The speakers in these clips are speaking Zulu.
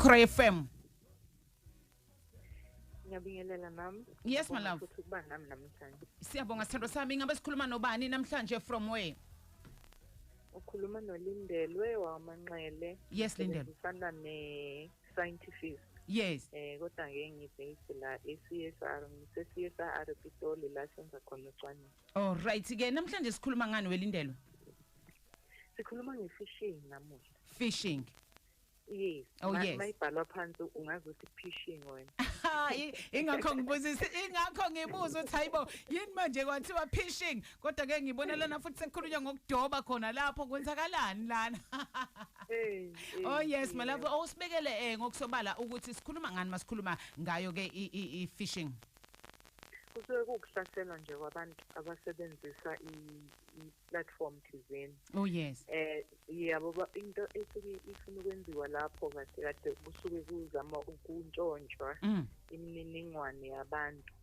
Ukhohlakho FM. Ngiyabingelela nami. Yes my love. Futhi kuba nami namhlanje. Siyabonga sithando sami ingabe sikhuluma nobani namhlanje from where? Ukhuluma noLindelwe waManxele. Yes Lindelwe. Ufana ne-scientific. Yes. Kodwa ngeke ngibheke la eCSR, ngisese-CSR Pitoli la senza khona ucwaningo. All right ke namhlanje sikhuluma ngani weLindelwe? Sikhuluma nge-fishing namuhla. Fishing. Yes. Oh yes. Mayibhalwa phansi ungazi ukuthi fishing wena. Ingakho ngibuza uthi hayibo yini manje kwathiwa fishing kodwa ke ngibona lana futhi sekukhulunywa ngokudoba khona lapho kwenzakalani lana. Oh yes my love awusibekele ngokusobala ukuthi sikhuluma ngani masikhuluma ngayo ke i-fishing. Kusuke kukuhlasela nje kwabantu abasebenzisa i-platform thizeni. Oh yes. Yabo into esuke ifuna ukwenziwa lapho kade kusuke kuzama ukuntshontshwa imininingwane yabantu.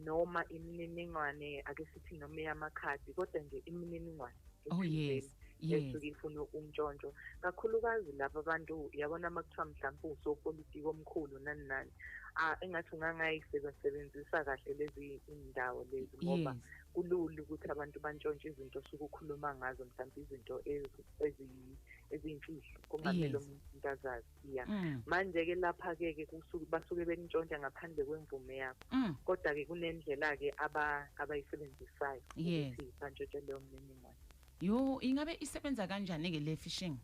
Noma imininingwane ake sithi noma yamakhadi kodwa nje imininingwane. Oh yes. Esuke ifuna ukuntshontshwa kakhulukazi laba abantu yabona makuthiwa mhlawumbe usopolitiki omkhulu nani engathi ungangayisebenzisa kahle lezi indawo lezi ngoba kulula ukuthi abantu bantshontshe izinto sokukhuluma ngazo mhlawumbe izinto ezimfihlo kungamele umuntu azazi manje ke lapha ke kusuke basuke benintshontsha ngaphandle kwemvume yakho kodwa ke kunendlela ke abayisebenzisayo ukuthi bantshontshe leyo mniningwane. Yo ingabe isebenza kanjani ke le fishing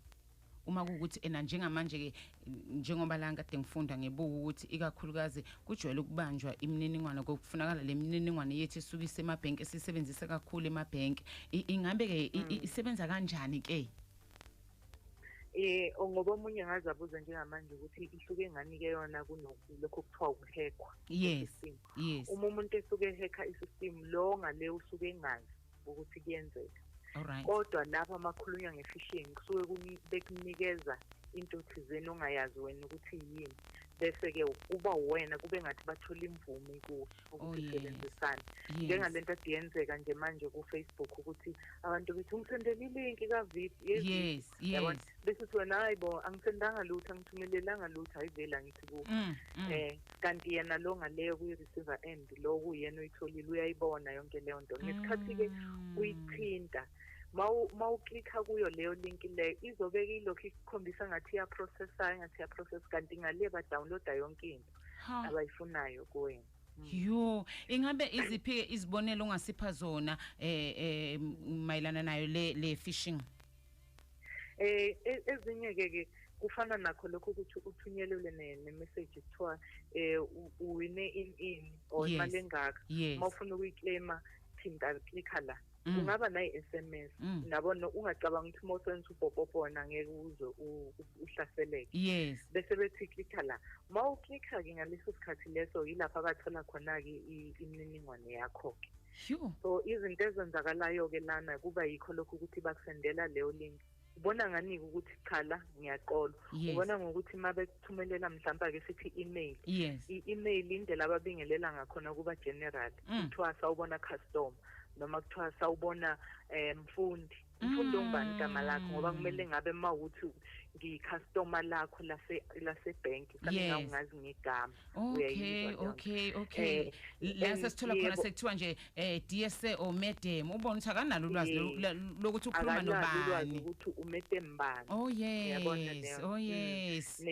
uma kuukuthi njengamanje ke njengoba la kade ngifunda ngebuku ukuthi ikakhulukazi kujwayele ukubanjwa imininingwane kokufunakala lemininingwane yethu esuka isemabhenki esisebenzisa kakhulu emabhenki ingabe ke isebenza kanjani ke? Ngoba omunye ngazabuza njengamanje ukuthi ihluke ngani ke yona kulokho kuthiwa ukuhackwa. Yes. Yes. Uma umuntu esuke ehacka isystem lo ngale usuke engazi ukuthi kuyenzeka. Alright. Kodwa lapha amakhulunywa nge-fishing kusuke bekunikeza into thizeni ongayazi wena ukuthi yini bese ke kuba wena kube ngathi bathola imvume kuwo ukusebenzisana njengalento ediyenzeka nje manje ku-Facebook ukuthi abantu bethi ungisendele ilink ka-video yes bese uthi wena hayibo angisendanga lutho angithumelelanga lutho ayivela ngithi ku kanti yena lo ngaleyo kuyi-receiver end lo kuyena uyitholile uyayibona yonke leyo nto ngesikhathi-ke uyithinta mawuklikha kuyo leyo link leyo izobeka ilokhu ikukhombisa ngathi iya-process kanti ngale ba-downloada yonke into abayifunayo kuwena. Yo ingabe iziphi izibonelo ongasipha zona mayelana nayo le fishing? Ezinye ke kufana nakho lokho ukuthi uthunyelele ne-message kuthiwa uwine in or imali engaka mawufuna ukuyiclaima thinta klikha la ungaba nayi-SMS nabona ungacabanga ukuthi mawusenza ubhobhobhona ngeke uze uhlaseleke bese bethi klikha la mawuklikha-ke ngaleso sikhathi leso yilapho abathola khona-ke imininingwane yakho-ke so izinto ezenzakalayo-ke lana kuba yikho lokho ukuthi bakusendela leyo link ubona ngani-ke ukuthi chala ngiyaqolwa ubona ngokuthi uma bekuthumelela mhlawumbe ake sithi email i-email indlela ababingelela ngakhona kuba general kuthiwa sawubona customer noma kuthiwa sawubona mfundi ongubani igama lakho ngoba kumele ngabe mawukuthi ngiyi-customer lakho lasebhenki mhlawumbe ungazi ngegama okay la sesithola khona sekuthiwa nje dear sir or madam ubona ukuthi akanalo ulwazi lokuthi ukhuluma nobani ukuthi umedem bani yes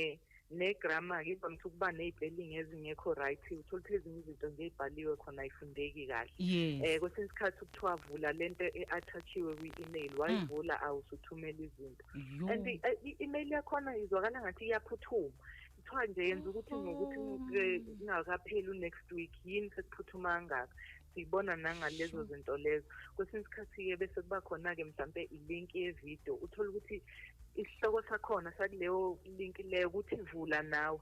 ne-grammar-ke ivamise ukuba ne-spelling ezingekho right uthola ukuthi ezinye izinto ngey'bhaliwe khona ayifundeki kahle kwesinye isikhathi kuthiwa vula lento e-attach-iwe kwi-email wayivula awusuthumela izinto and i-email yakhona izwakala ngathi iyaphuthuma kuthiwa nje yenza ukuthi ngokuthi ingakapheli u-next week yini sekuphuthuma kangaka siyibona nangalezo zinto lezo kwesinye isikhathi-ke bese kuba khona-ke mhlawumbe ilink yevidiyo uthola ukuthi isihloko sakhona sakuleyo link leyo ukuthi vula nawe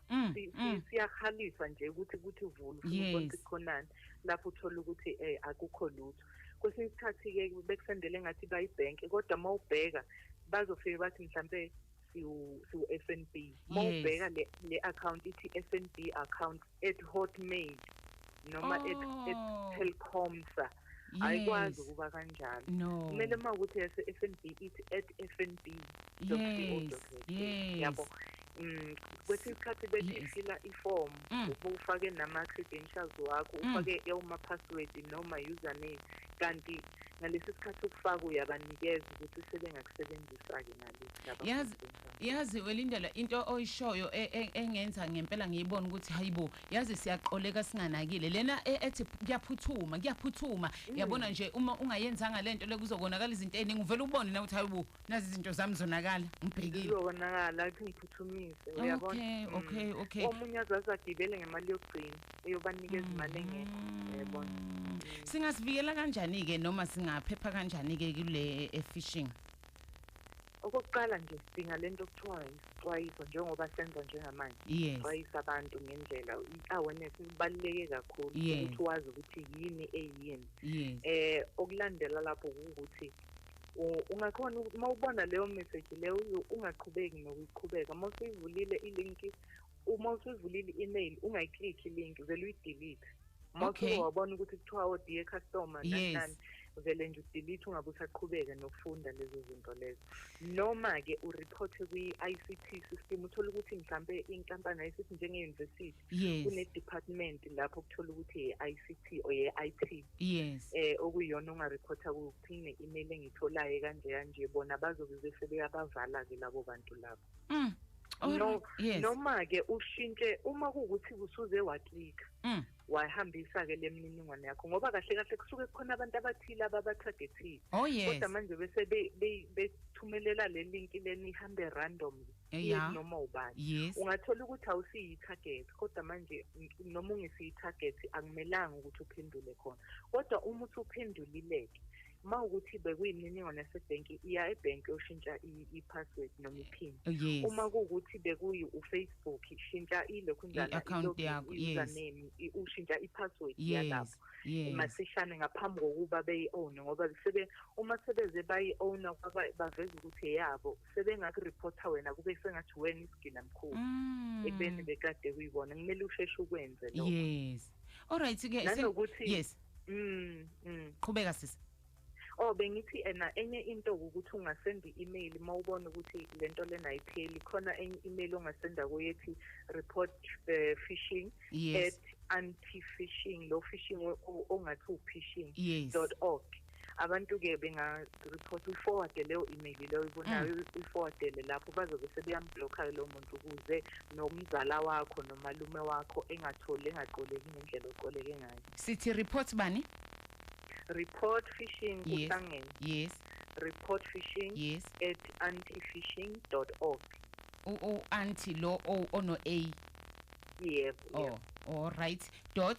siyahaliswa nje ukuthi vula ufuna ukuthi khonani lapho uthola ukuthi akukho lutho kwesinye isikhathi-ke bekusendele ngathi bayibhenki kodwa uma ubheka bazofike bathi mhlawumbe siwu-FNB uma ubheka le account ithi FNB account @hotmail noma @telcomsa ayikwazi ukuba kanjalo kumele uma ukuthi FNB ithi @fnb.co.za yabo kwesinye isikhathi befila iform ufake nama-credentials wakho ufake ama-password noma username kanti ngalesi sikhathi ukufaka uyabanikeza ukuthi sebengakusebenzisa-ke ngalesi yazi welindela into oyishoyo engenza ngempela ngiyibona ukuthi hayibo yazi siyaqoleka singanakile lena ethi kuyaphuthuma yabona nje uma ungayenzanga lento lekuzokonakala izinto eziningi uvela ubone na ukuthi hayibo nazi izinto zami zonakala ngibhekile uzonakala ngiphuthumise uyabona okay omunye azazagibele ngemali yokugcina eyobanikeza imali engekho uyabona singasivikela kanjani-ke noma singaphepha kanjani-ke kule phishing okokuqala nje sidinga lento okuthiwa isixwayiso njengoba senza njengamanje ixwayisa abantu ngendlela i-awareness ibaluleke kakhulu ukuthi wazi ukuthi yini eyini okulandela lapho ukuthi ungakhona uma ubona leyo message leyo ungaqhubeki nokuyiqhubeka uma usuyivulile ilinki uma usuyivulile i-email ungayiklikhi ilink vele uyidelete uma wabona ukuthi kuthiwa dear customer nani vele nje udelete ungabe usaqhubeka nokufunda lezo zinto lezo noma-ke uriporte kwi-ICT system uthole ukuthi mhlampe inkampani ayisithi njenge-university kune-department lapho kuthola ukuthi ye-ICT or ye-IT okuyiyona ungariphotha kuphine email engitholayo kanje bona bazobe sebeyabavala-ke labo bantu labo noma-ke ushintshe uma kuwukuthi usuze waklika wahambisa-ke le mniningwane yakho ngoba kahle kahle kusuke kukhona abantu abathile ababatargethile kodwa manje bese bethumelela le linki leni ihambe randomly noma ubani ungathola ukuthi awusiyi-target kodwa manje noma ungesiyi-target akumelanga ukuthi uphendule khona kodwa uma uthi uphendulile-ke ma ukuthi bekuyimininingwane yasebhenki iya ebhenki yoshintsha i-password noma iphini uma kuwukuthi bekuyi-Facebook shintsha ilokhu username ushintsha i-password yalapho masishane ngaphambi kokuba beyi-own ngoba uma sebeze bayi-owna baveza ukuthi eyabo sebengakuripotha wena kube sengathi wena isigilamkhulu ekubeni bekade kuyibona kumele usheshe ukwenze lokho alright-ke nanokuthi qhubeka sisi bengithi enye into ukuthi ungasenda i-email uma ubona ukuthi lento lena ayipheli khona enye email ongasenda kuyethi report phishing @anti-phishing lo phishing ongathi u-phishing.org abantu-ke benga-report uyiforward leyo email leyo ibonayo uyiforwardele lapho bazobe sebeyamblokha lo muntu ukuze nomzala wakho nomalume wakho engaqoleki ngendlela oqoleke ngayo sithi report bani report phishing kuhlangene report phishing @anti-phishing.org anti lo ono a all right .org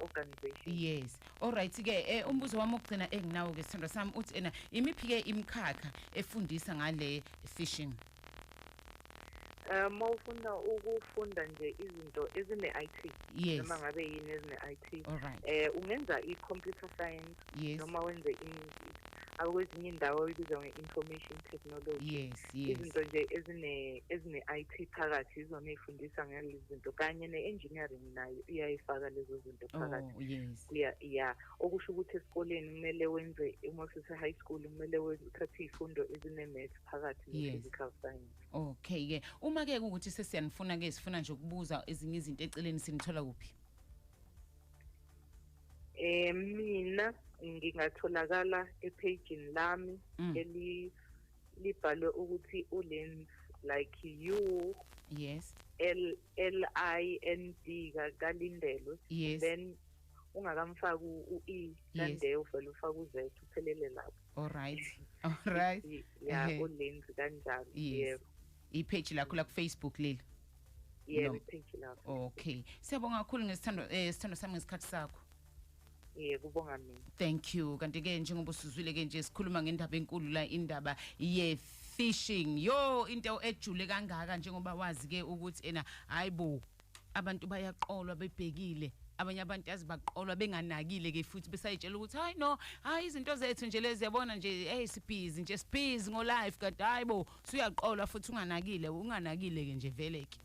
organization all right-ke umbuzo wami okugcina enginawo-ke sithando sami uthi imiphi-ke imikhakha efundisa ngale phishing uma ufuna ukufunda nje izinto ezine-IT noma ngabe yini ezine-IT ungenza i-computer science noma wenze kwezinye indawo ibizwa nge-information technology izinto nje ezine-IT phakathi izona ey'fundisa ngalezi zinto kanye ne-engineering nayo iyayifaka lezo zinto phakathi okusho ukuthi esikoleni kumele wenze uma usese-high school kumele uthathe iy'fundo ezine-maths phakathi ne-physical science okay-ke uma-ke kuwukuthi sesiyanifuna-ke sifuna nje ukubuza ezinye izinto eceleni sinithola kuphi mina ngingatholakala ephejini lami libhalwe ukuthi uLens like you LIND kalindelwe then ungakamfaki u-E kande uvele ufake u-Z uphelele lapho alright uLens kanjalo ipage lakho la ku-Facebook leli ipage lakho okay siyabonga kakhulu ngesithando sami ngesikhathi sakho kubonga mina thank you kanti-ke njengoba usuzwile-ke nje sikhuluma ngendaba enkulu la indaba ye-phishing into ejule kangaka njengoba wazi-ke ukuthi hayibo abantu bayaqolwa bebhekile abanye abantu yazi baqolwa benganakile-ke futhi besayitshela ukuthi hayi izinto zethu nje lezi yabona nje sibhizi ngo-life kanti hayibo suyaqolwa futhi unganakile-ke nje vele-ke